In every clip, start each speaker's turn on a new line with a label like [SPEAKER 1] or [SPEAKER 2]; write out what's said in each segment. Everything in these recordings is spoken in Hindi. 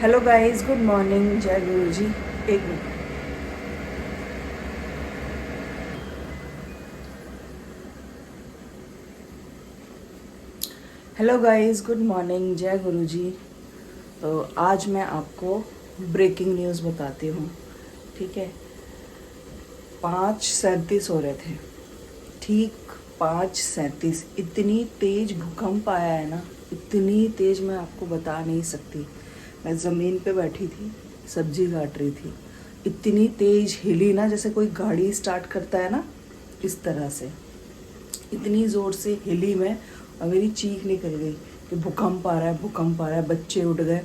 [SPEAKER 1] हेलो गाइस, गुड मॉर्निंग, जय गुरु जी। एक minute. Hello guys, good morning, जय गुरु जी। तो आज मैं आपको ब्रेकिंग न्यूज़ बताती हूँ। ठीक है, 5:37 हो रहे थे, ठीक 5:37। इतनी तेज भूकंप आया है ना, इतनी तेज मैं आपको बता नहीं सकती। मैं ज़मीन पे बैठी थी, सब्जी काट रही थी, इतनी तेज हिली ना जैसे कोई गाड़ी स्टार्ट करता है ना, इस तरह से इतनी ज़ोर से हिली मैं, और मेरी चीख निकल गई कि भूकंप आ रहा है, भूकंप आ रहा है। बच्चे उठ गए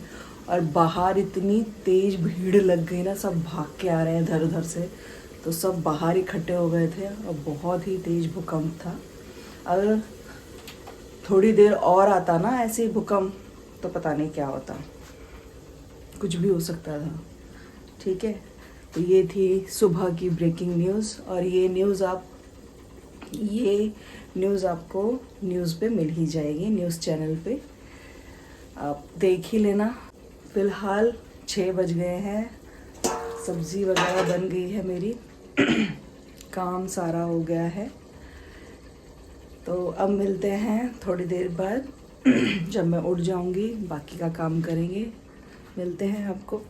[SPEAKER 1] और बाहर इतनी तेज भीड़ लग गई ना, सब भाग के आ रहे हैं इधर उधर से। तो सब बाहर इकट्ठे हो गए थे और बहुत ही तेज भूकंप था। अगर थोड़ी देर और आता ना ऐसे ही भूकंप, तो पता नहीं क्या होता, कुछ भी हो सकता था। ठीक है, तो ये थी सुबह की ब्रेकिंग न्यूज़। और ये न्यूज़ आपको न्यूज़ पे मिल ही जाएगी, न्यूज़ चैनल पे आप देख ही लेना। फ़िलहाल 6 बज गए हैं, सब्ज़ी वगैरह बन गई है मेरी काम सारा हो गया है। तो अब मिलते हैं थोड़ी देर बाद जब मैं उठ जाऊंगी, बाकी का काम करेंगे। मिलते हैं आपको।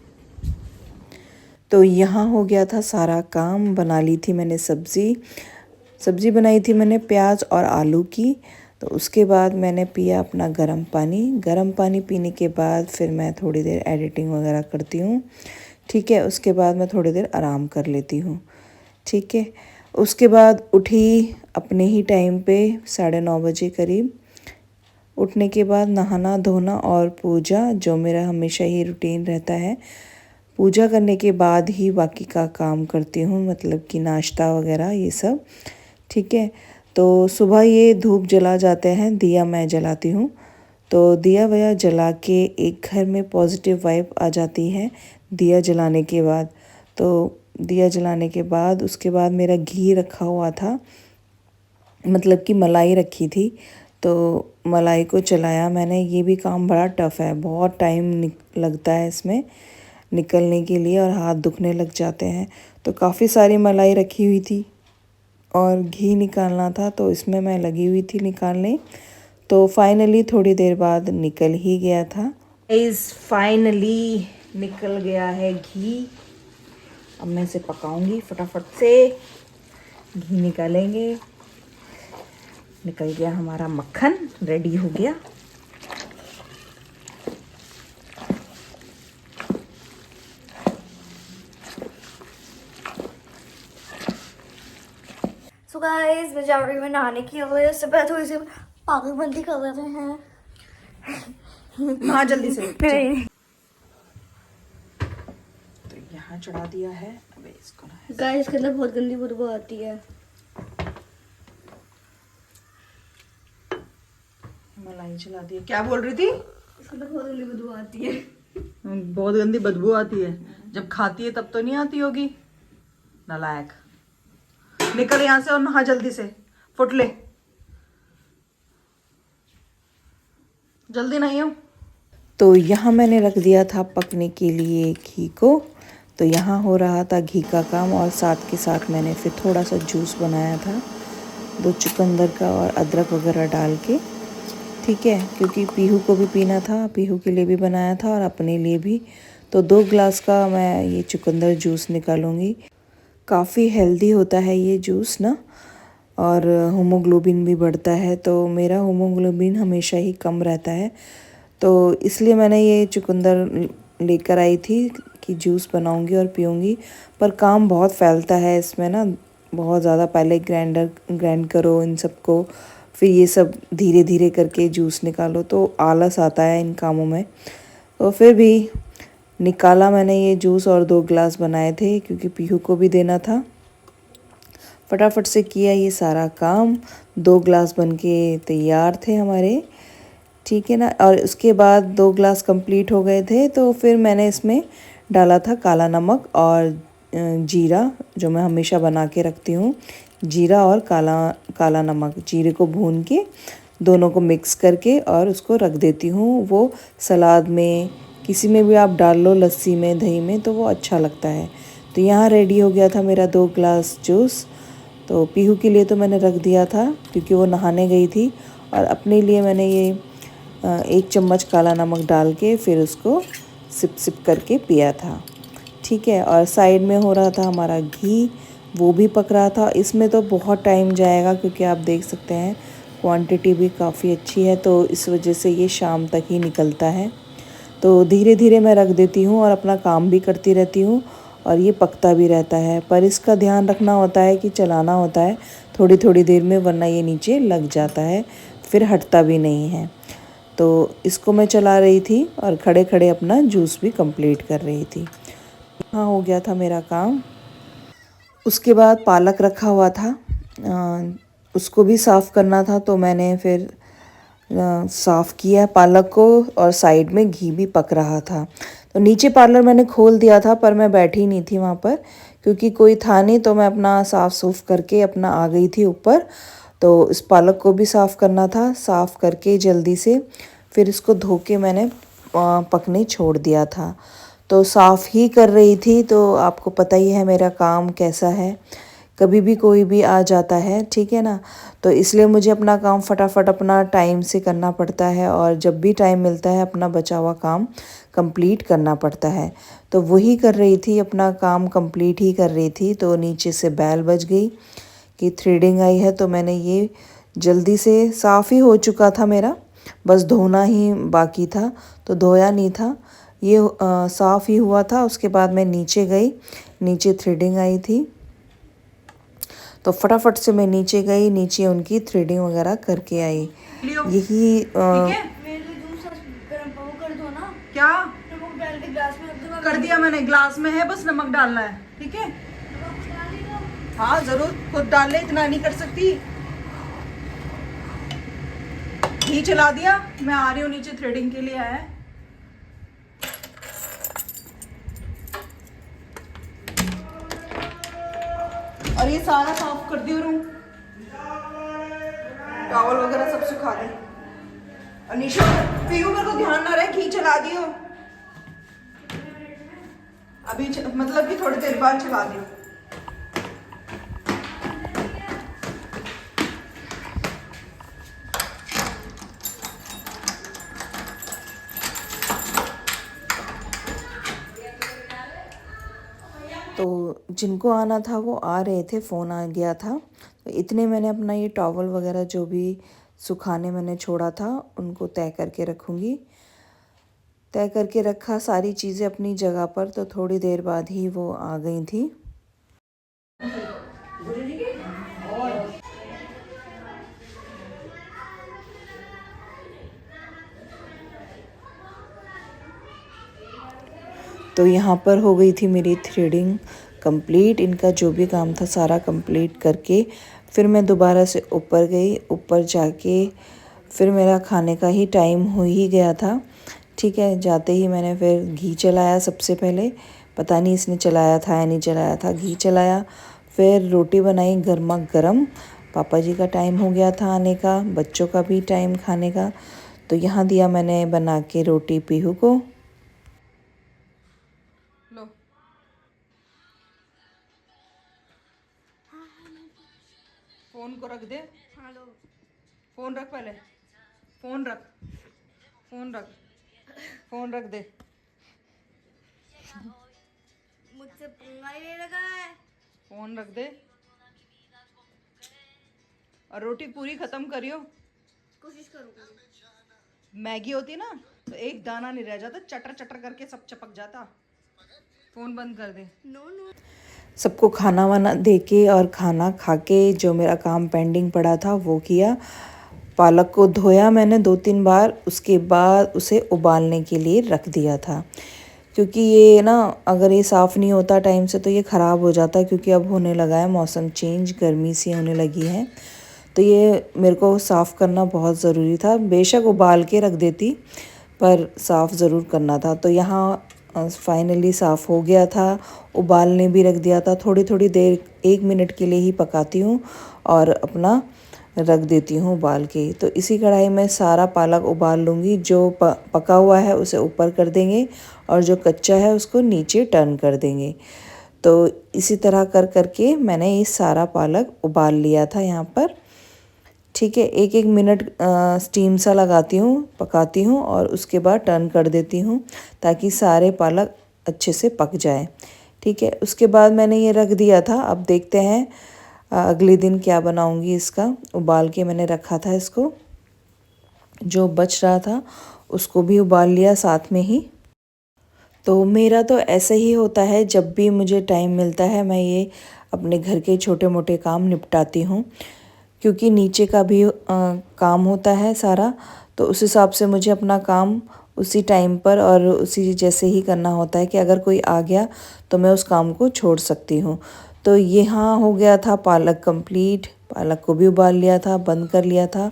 [SPEAKER 1] तो यहाँ हो गया था सारा काम, बना ली थी मैंने सब्ज़ी बनाई थी मैंने प्याज और आलू की। तो उसके बाद मैंने पिया अपना गर्म पानी पीने के बाद फिर मैं थोड़ी देर एडिटिंग वगैरह करती हूँ। ठीक है, उसके बाद मैं थोड़ी देर आराम कर लेती हूँ। ठीक है, उसके बाद उठी अपने ही टाइम पे 9:30 करीब। उठने के बाद नहाना धोना और पूजा, जो मेरा हमेशा ही रूटीन रहता है। पूजा करने के बाद ही बाकी का काम करती हूँ, मतलब कि नाश्ता वगैरह ये सब। ठीक है, तो सुबह ये धूप जला जाते हैं, दिया मैं जलाती हूँ। तो दिया वया जला के एक घर में पॉजिटिव वाइब आ जाती है दिया जलाने के बाद। तो दिया जलाने के बाद उसके बाद मेरा घी रखा हुआ था, मतलब कि मलाई रखी थी। तो मलाई को चलाया मैंने। ये भी काम बड़ा टफ़ है, बहुत टाइम लगता है इसमें निकलने के लिए और हाथ दुखने लग जाते हैं। तो काफ़ी सारी मलाई रखी हुई थी और घी निकालना था, तो इसमें मैं लगी हुई थी निकालने। तो फाइनली थोड़ी देर बाद निकल ही गया था। इस फाइनली निकल गया है घी। अब मैं इसे पकाऊंगी फटाफट से, घी निकालेंगे। निकल गया हमारा मक्खन, रेडी हो गया।
[SPEAKER 2] सो गाइस, मैं जा रही हूँ नहाने की वजह से पहले थोड़ी सी पागलबंदी कर रहे हैं।
[SPEAKER 1] नहा जल्दी से।
[SPEAKER 2] नहीं
[SPEAKER 1] तो यहाँ चढ़ा दिया है, अब इसको ना
[SPEAKER 2] गाइस, इसके अंदर बहुत गंदी बदबू आती है।
[SPEAKER 1] मलाई चला दी। क्या बोल रही थी?
[SPEAKER 2] इसके अंदर बहुत गंदी बदबू आती है।
[SPEAKER 1] बहुत गंदी बदबू आती है। जब खाती है तब तो नहीं आती होगी, नालायक। निकल यहाँ से और नहा जल्दी से, फुट ले जल्दी। नहीं हो तो यहाँ मैंने रख दिया था पकने के लिए घी को। तो यहाँ हो रहा था घी का काम और साथ के साथ मैंने फिर थोड़ा सा जूस बनाया था, 2 चुकंदर का और अदरक वगैरह डाल के। ठीक है, क्योंकि पीहू को भी पीना था, पीहू के लिए भी बनाया था और अपने लिए भी। तो 2 ग्लास का मैं ये चुकंदर जूस निकालूंगी। काफ़ी हेल्दी होता है ये जूस ना, और होमोग्लोबिन भी बढ़ता है। तो मेरा होमोग्लोबिन हमेशा ही कम रहता है, तो इसलिए मैंने ये चुकंदर लेकर आई थी कि जूस बनाऊंगी और पीऊंगी। पर काम बहुत फैलता है इसमें ना, बहुत ज़्यादा। पहले ग्राइंड करो इन सबको, फिर ये सब धीरे धीरे करके जूस निकालो, तो आलस आता है इन कामों में। तो फिर भी निकाला मैंने ये जूस और 2 ग्लास बनाए थे क्योंकि पीहू को भी देना था। फटाफट से किया ये सारा काम, 2 ग्लास बन के तैयार थे हमारे। ठीक है ना, और उसके बाद 2 ग्लास कंप्लीट हो गए थे, तो फिर मैंने इसमें डाला था काला नमक और जीरा, जो मैं हमेशा बना के रखती हूँ। जीरा और काला नमक, जीरे को भून के दोनों को मिक्स करके और उसको रख देती हूँ। वो सलाद में किसी में भी आप डाल लो, लस्सी में, दही में, तो वो अच्छा लगता है। तो यहाँ रेडी हो गया था मेरा 2 ग्लास जूस। तो पीहू के लिए तो मैंने रख दिया था क्योंकि वो नहाने गई थी, और अपने लिए मैंने ये 1 चम्मच काला नमक डाल के फिर उसको सिप सिप करके पिया था। ठीक है, और साइड में हो रहा था हमारा घी, वो भी पक रहा था। इसमें तो बहुत टाइम जाएगा क्योंकि आप देख सकते हैं क्वांटिटी भी काफ़ी अच्छी है, तो इस वजह से ये शाम तक ही निकलता है। तो धीरे धीरे मैं रख देती हूँ और अपना काम भी करती रहती हूँ, और ये पकता भी रहता है। पर इसका ध्यान रखना होता है कि चलाना होता है थोड़ी थोड़ी देर में, वरना ये नीचे लग जाता है, फिर हटता भी नहीं है। तो इसको मैं चला रही थी और खड़े खड़े अपना जूस भी कंप्लीट कर रही थी। हाँ, हो गया था मेरा काम। उसके बाद पालक रखा हुआ था, उसको भी साफ़ करना था, तो मैंने फिर साफ़ किया पालक को, और साइड में घी भी पक रहा था। तो नीचे पार्लर मैंने खोल दिया था, पर मैं बैठी नहीं थी वहाँ पर क्योंकि कोई था नहीं, तो मैं अपना साफ़ सूफ करके अपना आ गई थी ऊपर। तो इस पालक को भी साफ़ करना था, साफ़ करके जल्दी से फिर इसको धो के मैंने पकने छोड़ दिया था। तो साफ़ ही कर रही थी, तो आपको पता ही है मेरा काम कैसा है, कभी भी कोई भी आ जाता है, ठीक है ना। तो इसलिए मुझे अपना काम फटाफट अपना टाइम से करना पड़ता है, और जब भी टाइम मिलता है अपना बचा हुआ काम कंप्लीट करना पड़ता है। तो वही कर रही थी, अपना काम कंप्लीट ही कर रही थी। तो नीचे से बेल बज गई कि थ्रेडिंग आई है, तो मैंने ये जल्दी से, साफ़ ही हो चुका था मेरा, बस धोना ही बाकी था, तो धोया नहीं था, ये साफ़ ही हुआ था। उसके बाद मैं नीचे गई, नीचे थ्रेडिंग आई थी, तो फटाफट से मैं नीचे गई, नीचे उनकी थ्रेडिंग वगैरह करके आई। यही
[SPEAKER 2] मेरे लिए जूस गरम कर दो ना।
[SPEAKER 1] क्या
[SPEAKER 2] नमक डाल के ग्लास में रख दो।
[SPEAKER 1] कर दिया मैंने, ग्लास में है, बस नमक डालना है, ठीक है। हाँ जरूर, खुद डाल ले, इतना नहीं कर सकती। घी चला दिया, मैं आ रही हूँ नीचे, थ्रेडिंग के लिए आया है। और ये सारा साफ कर दियो रूम, टॉवल वगैरह सब सुखा दे। और निशा, पीयू मेरे को ध्यान ना रहे, घी चला दियो अभी, मतलब कि थोड़ी देर बाद चला दियो। तो जिनको आना था वो आ रहे थे, फ़ोन आ गया था। तो इतने मैंने अपना ये टॉवल वगैरह जो भी सुखाने मैंने छोड़ा था उनको तय करके रखूँगी। तय करके रखा सारी चीज़ें अपनी जगह पर, तो थोड़ी देर बाद ही वो आ गई थी। तो यहाँ पर हो गई थी मेरी थ्रेडिंग कंप्लीट। इनका जो भी काम था सारा कंप्लीट करके फिर मैं दोबारा से ऊपर गई। ऊपर जाके फिर मेरा खाने का ही टाइम हो ही गया था, ठीक है। जाते ही मैंने फिर घी चलाया सबसे पहले, पता नहीं इसने चलाया था या नहीं चलाया था, घी चलाया। फिर रोटी बनाई गर्मा गर्म, पापा जी का टाइम हो गया था आने का, बच्चों का भी टाइम खाने का। तो यहाँ दिया मैंने बना के रोटी पीहू को। लो फोन को रख दे।
[SPEAKER 2] हेलो,
[SPEAKER 1] फोन रख, पहले फोन रख, फोन रख, फोन रख दे।
[SPEAKER 2] मुझसे पंगा ही ले लगा है।
[SPEAKER 1] फोन रख दे और रोटी पूरी खत्म करियो।
[SPEAKER 2] कोशिश करूँगी।
[SPEAKER 1] मैगी होती ना तो एक दाना नहीं रह जाता, चटर चटर करके सब चपक जाता। फोन बंद कर दे।
[SPEAKER 2] No no.
[SPEAKER 1] सबको खाना वाना दे के और खाना खा के जो मेरा काम पेंडिंग पड़ा था वो किया। पालक को धोया मैंने 2-3 बार, उसके बाद उसे उबालने के लिए रख दिया था, क्योंकि ये ना अगर ये साफ़ नहीं होता टाइम से तो ये ख़राब हो जाता है। क्योंकि अब होने लगा है मौसम चेंज, गर्मी सी होने लगी है, तो ये मेरे को साफ़ करना बहुत ज़रूरी था। बेशक उबाल के रख देती पर साफ़ ज़रूर करना था। तो यहाँ फाइनली साफ़ हो गया था, उबालने भी रख दिया था। थोड़ी थोड़ी देर 1 मिनट के लिए ही पकाती हूँ और अपना रख देती हूँ उबाल के। तो इसी कढ़ाई में सारा पालक उबाल लूँगी। जो पका हुआ है उसे ऊपर कर देंगे और जो कच्चा है उसको नीचे टर्न कर देंगे। तो इसी तरह कर करके मैंने ये सारा पालक उबाल लिया था यहाँ पर। ठीक है, 1-1 मिनट स्टीम सा लगाती हूँ, पकाती हूँ और उसके बाद टर्न कर देती हूँ ताकि सारे पालक अच्छे से पक जाए। ठीक है, उसके बाद मैंने ये रख दिया था। अब देखते हैं अगले दिन क्या बनाऊँगी। इसका उबाल के मैंने रखा था इसको, जो बच रहा था उसको भी उबाल लिया साथ में ही। तो मेरा तो ऐसे ही होता है, जब भी मुझे टाइम मिलता है मैं ये अपने घर के छोटे मोटे काम निपटाती हूँ, क्योंकि नीचे का भी काम होता है सारा। तो उस हिसाब से मुझे अपना काम उसी टाइम पर और उसी जैसे ही करना होता है कि अगर कोई आ गया तो मैं उस काम को छोड़ सकती हूँ। तो यहाँ हो गया था पालक कंप्लीट। पालक को भी उबाल लिया था, बंद कर लिया था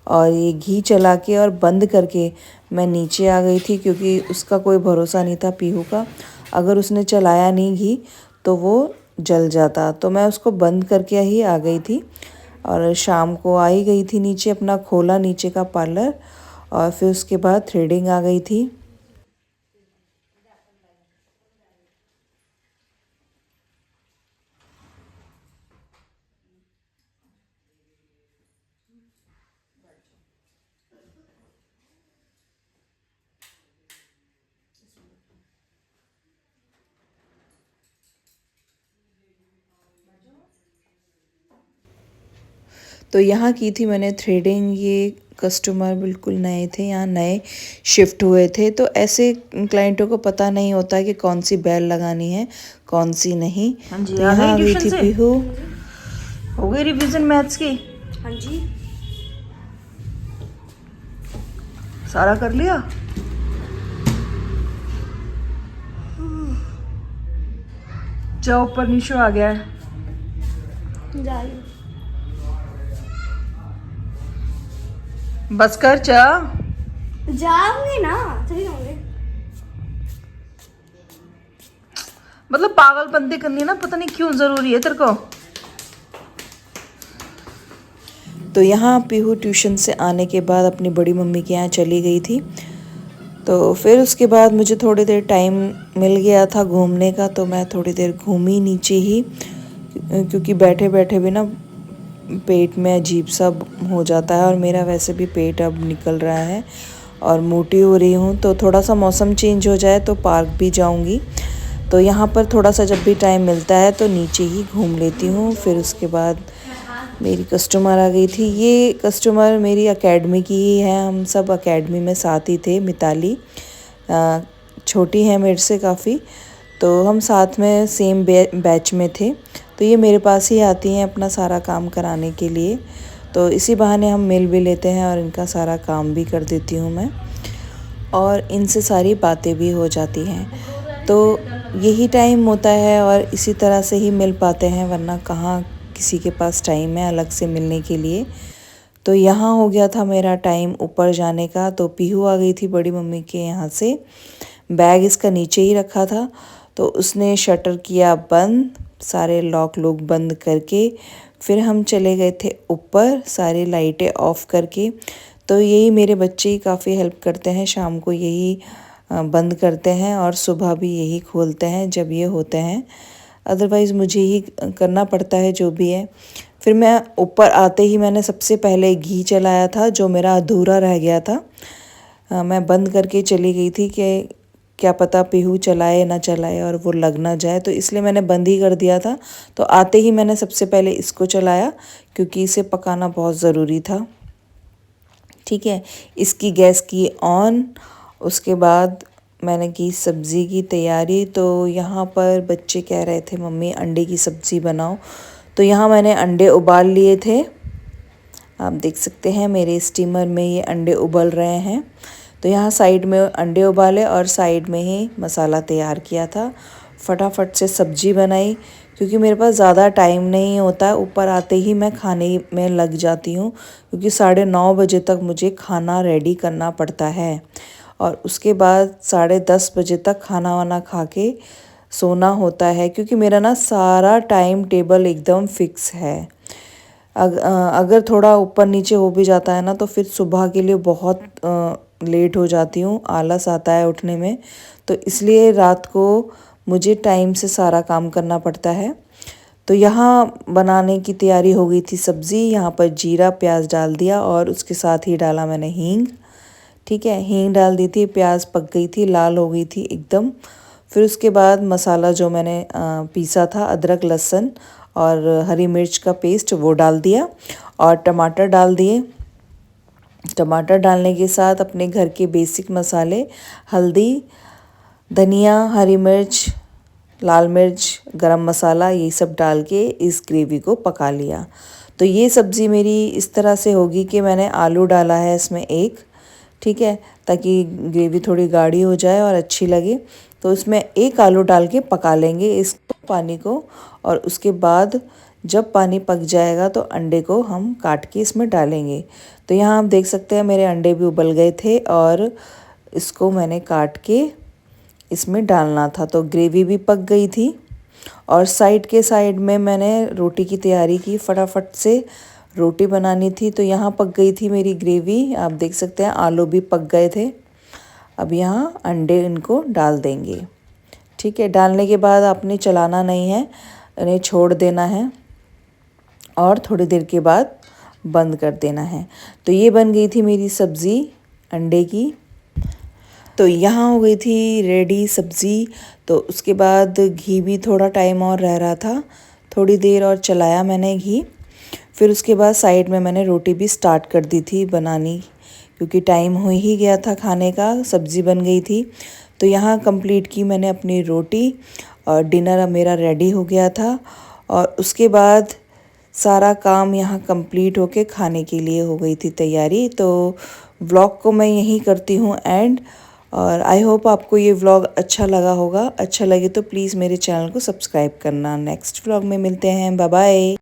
[SPEAKER 1] और ये घी चला के और बंद करके मैं नीचे आ गई थी, क्योंकि उसका कोई भरोसा नहीं था पीहू का। अगर उसने चलाया नहीं घी तो वो जल जाता। तो मैं उसको बंद करके ही आ गई थी और शाम को आई गई थी नीचे, अपना खोला नीचे का पार्लर और फिर उसके बाद थ्रेडिंग आ गई थी। तो यहाँ की थी मैंने थ्रेडिंग। ये कस्टमर बिल्कुल नए थे, यहाँ नए शिफ्ट हुए थे। तो ऐसे क्लाइंटों को पता नहीं होता कि कौन सी बेल लगानी है कौन सी नहीं।
[SPEAKER 3] हाँ जी,
[SPEAKER 1] तो यहाँ आ गई थी पीहू।
[SPEAKER 3] हो गई रिवीजन मैथ्स की?
[SPEAKER 2] हाँ जी।
[SPEAKER 3] सारा कर लिया? जाओ, ऊपर निशो आ गया है। बस कर चा।
[SPEAKER 2] जाऊंगी ना, चली जाऊंगी।
[SPEAKER 3] मतलब पागलपंती करनी है ना, पता नहीं क्यों जरूरी है तेरे को।
[SPEAKER 1] तो यहाँ पीहू ट्यूशन से आने के बाद अपनी बड़ी मम्मी के यहाँ चली गई थी। तो फिर उसके बाद मुझे थोड़ी देर टाइम मिल गया था घूमने का, तो मैं थोड़ी देर घूमी नीचे ही, क्योंकि बैठे बैठे भी ना पेट में अजीब सा हो जाता है और मेरा वैसे भी पेट अब निकल रहा है और मोटी हो रही हूँ। तो थोड़ा सा मौसम चेंज हो जाए तो पार्क भी जाऊँगी। तो यहाँ पर थोड़ा सा जब भी टाइम मिलता है तो नीचे ही घूम लेती हूँ। फिर उसके बाद मेरी कस्टमर आ गई थी। ये कस्टमर मेरी एकेडमी की ही है, हम सब एकेडमी में साथ ही थे। मिताली छोटी है मेरे से काफ़ी, तो हम साथ में सेम बैच में थे। तो ये मेरे पास ही आती हैं अपना सारा काम कराने के लिए। तो इसी बहाने हम मिल भी लेते हैं और इनका सारा काम भी कर देती हूँ मैं, और इनसे सारी बातें भी हो जाती हैं। तो यही टाइम होता है और इसी तरह से ही मिल पाते हैं, वरना कहाँ किसी के पास टाइम है अलग से मिलने के लिए। तो यहाँ हो गया था मेरा टाइम ऊपर जाने का। तो पीहू आ गई थी बड़ी मम्मी के यहाँ से। बैग इसका नीचे ही रखा था, तो उसने शटर किया बंद, सारे लॉक लोग बंद करके फिर हम चले गए थे ऊपर, सारी लाइटें ऑफ करके। तो यही मेरे बच्चे ही काफ़ी हेल्प करते हैं, शाम को यही बंद करते हैं और सुबह भी यही खोलते हैं जब ये होते हैं। अदरवाइज़ मुझे ही करना पड़ता है जो भी है। फिर मैं ऊपर आते ही मैंने सबसे पहले घी चलाया था, जो मेरा अधूरा रह गया था। मैं बंद करके चली गई थी कि क्या पता पीहू चलाए ना चलाए और वो लग ना जाए, तो इसलिए मैंने बंद ही कर दिया था। तो आते ही मैंने सबसे पहले इसको चलाया, क्योंकि इसे पकाना बहुत ज़रूरी था। ठीक है, इसकी गैस की ऑन। उसके बाद मैंने की सब्ज़ी की तैयारी। तो यहाँ पर बच्चे कह रहे थे मम्मी अंडे की सब्ज़ी बनाओ, तो यहाँ मैंने अंडे उबाल लिए थे। आप देख सकते हैं मेरे स्टीमर में ये अंडे उबल रहे हैं। तो यहाँ साइड में अंडे उबाले और साइड में ही मसाला तैयार किया था। फटाफट से सब्ज़ी बनाई, क्योंकि मेरे पास ज़्यादा टाइम नहीं होता। ऊपर आते ही मैं खाने में लग जाती हूँ, क्योंकि 9:30 बजे तक मुझे खाना रेडी करना पड़ता है और उसके बाद 10:30 बजे तक खाना वाना खा के सोना होता है, क्योंकि मेरा ना सारा टाइम टेबल एकदम फिक्स है। अगर थोड़ा ऊपर नीचे हो भी जाता है ना तो फिर सुबह के लिए बहुत लेट हो जाती हूँ, आलस आता है उठने में। तो इसलिए रात को मुझे टाइम से सारा काम करना पड़ता है। तो यहाँ बनाने की तैयारी हो गई थी सब्ज़ी। यहाँ पर जीरा प्याज डाल दिया और उसके साथ ही डाला मैंने हींग। ठीक है, हींग डाल दी थी, प्याज पक गई थी, लाल हो गई थी एकदम। फिर उसके बाद मसाला जो मैंने पीसा था, अदरक लहसुन और हरी मिर्च का पेस्ट, वो डाल दिया और टमाटर डाल दिए। टमाटर डालने के साथ अपने घर के बेसिक मसाले, हल्दी, धनिया, हरी मिर्च, लाल मिर्च, गरम मसाला, ये सब डाल के इस ग्रेवी को पका लिया। तो ये सब्ज़ी मेरी इस तरह से होगी कि मैंने आलू डाला है इसमें एक, ठीक है, ताकि ग्रेवी थोड़ी गाढ़ी हो जाए और अच्छी लगे। तो इसमें एक आलू डाल के पका लेंगे इस पानी को, और उसके बाद जब पानी पक जाएगा तो अंडे को हम काट के इसमें डालेंगे। तो यहाँ आप देख सकते हैं मेरे अंडे भी उबल गए थे और इसको मैंने काट के इसमें डालना था। तो ग्रेवी भी पक गई थी और साइड में मैंने रोटी की तैयारी की, फटाफट से रोटी बनानी थी। तो यहाँ पक गई थी मेरी ग्रेवी, आप देख सकते हैं आलू भी पक गए थे। अब यहाँ अंडे इनको डाल देंगे। ठीक है, डालने के बाद आपने चलाना नहीं है, इन्हें छोड़ देना है और थोड़ी देर के बाद बंद कर देना है। तो ये बन गई थी मेरी सब्ज़ी अंडे की। तो यहाँ हो गई थी रेडी सब्ज़ी। तो उसके बाद घी भी थोड़ा टाइम और रह रहा था, थोड़ी देर और चलाया मैंने घी। फिर उसके बाद साइड में मैंने रोटी भी स्टार्ट कर दी थी बनानी, क्योंकि टाइम हो ही गया था खाने का, सब्ज़ी बन गई थी। तो यहाँ कंप्लीट की मैंने अपनी रोटी और डिनर अब मेरा रेडी हो गया था। और उसके बाद सारा काम यहाँ कंप्लीट होके खाने के लिए हो गई थी तैयारी। तो व्लॉग को मैं यहीं करती हूँ एंड। और आई होप आपको ये व्लॉग अच्छा लगा होगा। अच्छा लगे तो प्लीज़ मेरे चैनल को सब्सक्राइब करना। नेक्स्ट व्लॉग में मिलते हैं, बाय बाय।